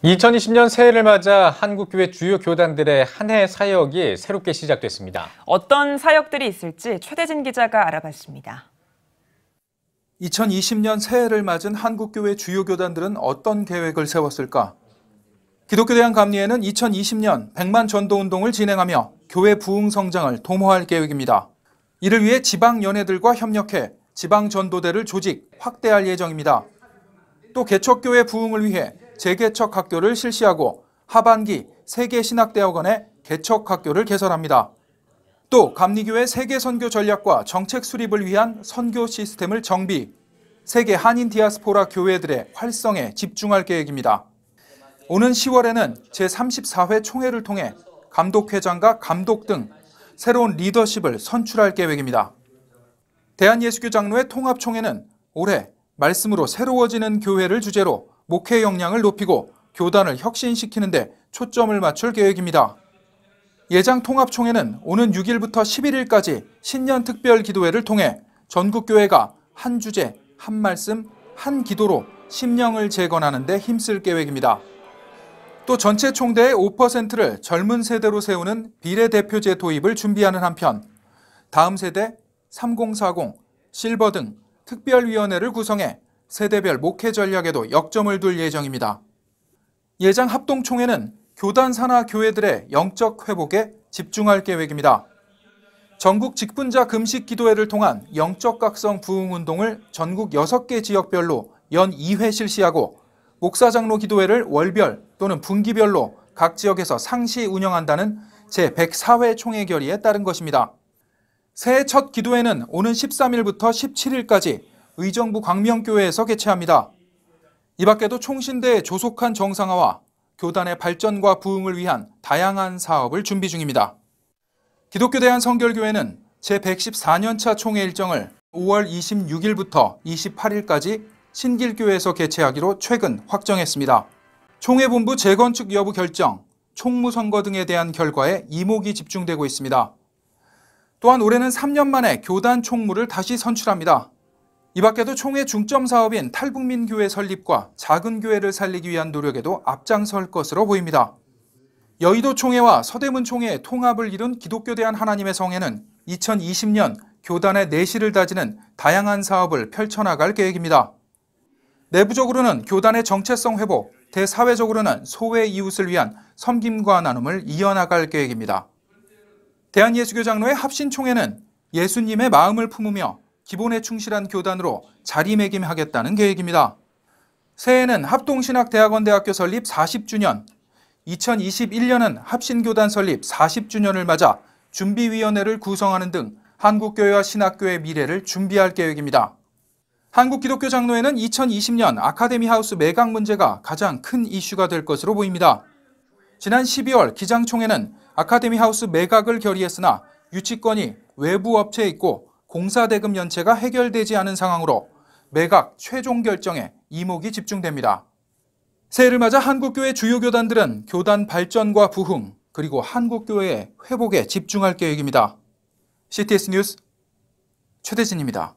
2020년 새해를 맞아 한국교회 주요 교단들의 한 해 사역이 새롭게 시작됐습니다. 어떤 사역들이 있을지 최대진 기자가 알아봤습니다. 2020년 새해를 맞은 한국교회 주요 교단들은 어떤 계획을 세웠을까? 기독교대학감리회는 2020년 100만 전도운동을 진행하며 교회 부흥 성장을 도모할 계획입니다. 이를 위해 지방연회들과 협력해 지방전도대를 조직, 확대할 예정입니다. 또 개척교회 부흥을 위해 재개척 학교를 실시하고 하반기 세계신학대학원의 개척 학교를 개설합니다. 또 감리교회 세계 선교 전략과 정책 수립을 위한 선교 시스템을 정비, 세계 한인 디아스포라 교회들의 활성에 집중할 계획입니다. 오는 10월에는 제34회 총회를 통해 감독회장과 감독 등 새로운 리더십을 선출할 계획입니다. 대한예수교 장로회 통합총회는 올해 말씀으로 새로워지는 교회를 주제로 목회 역량을 높이고 교단을 혁신시키는 데 초점을 맞출 계획입니다. 예장 통합총회는 오는 6일부터 11일까지 신년 특별 기도회를 통해 전국교회가 한 주제, 한 말씀, 한 기도로 심령을 재건하는 데 힘쓸 계획입니다. 또 전체 총대의 5%를 젊은 세대로 세우는 비례대표제 도입을 준비하는 한편 다음 세대, 3040, 실버 등 특별위원회를 구성해 세대별 목회 전략에도 역점을 둘 예정입니다. 예장 합동총회는 교단 산하 교회들의 영적 회복에 집중할 계획입니다. 전국 직분자 금식 기도회를 통한 영적 각성 부흥 운동을 전국 6개 지역별로 연 2회 실시하고 목사장로 기도회를 월별 또는 분기별로 각 지역에서 상시 운영한다는 제104회 총회 결의에 따른 것입니다. 새해 첫 기도회는 오는 13일부터 17일까지 의정부 광명교회에서 개최합니다. 이 밖에도 총신대의 조속한 정상화와 교단의 발전과 부흥을 위한 다양한 사업을 준비 중입니다. 기독교 대한성결교회는 제114년차 총회 일정을 5월 26일부터 28일까지 신길교회에서 개최하기로 최근 확정했습니다. 총회본부 재건축 여부 결정, 총무선거 등에 대한 결과에 이목이 집중되고 있습니다. 또한 올해는 3년 만에 교단 총무를 다시 선출합니다. 이 밖에도 총회 중점 사업인 탈북민 교회 설립과 작은 교회를 살리기 위한 노력에도 앞장설 것으로 보입니다. 여의도 총회와 서대문 총회의 통합을 이룬 기독교 대한 하나님의 성회는 2020년 교단의 내실을 다지는 다양한 사업을 펼쳐나갈 계획입니다. 내부적으로는 교단의 정체성 회복, 대사회적으로는 소외 이웃을 위한 섬김과 나눔을 이어나갈 계획입니다. 대한예수교 장로회 합신총회는 예수님의 마음을 품으며 기본에 충실한 교단으로 자리매김하겠다는 계획입니다. 새해에는 합동신학대학원대학교 설립 40주년, 2021년은 합신교단 설립 40주년을 맞아 준비위원회를 구성하는 등 한국교회와 신학교의 미래를 준비할 계획입니다. 한국기독교장로회는 2020년 아카데미 하우스 매각 문제가 가장 큰 이슈가 될 것으로 보입니다. 지난 12월 기장총회는 아카데미 하우스 매각을 결의했으나 유치권이 외부 업체에 있고 공사대금 연체가 해결되지 않은 상황으로 매각 최종 결정에 이목이 집중됩니다. 새해를 맞아 한국교회 주요 교단들은 교단 발전과 부흥 그리고 한국교회의 회복에 집중할 계획입니다. CTS 뉴스 최대진입니다.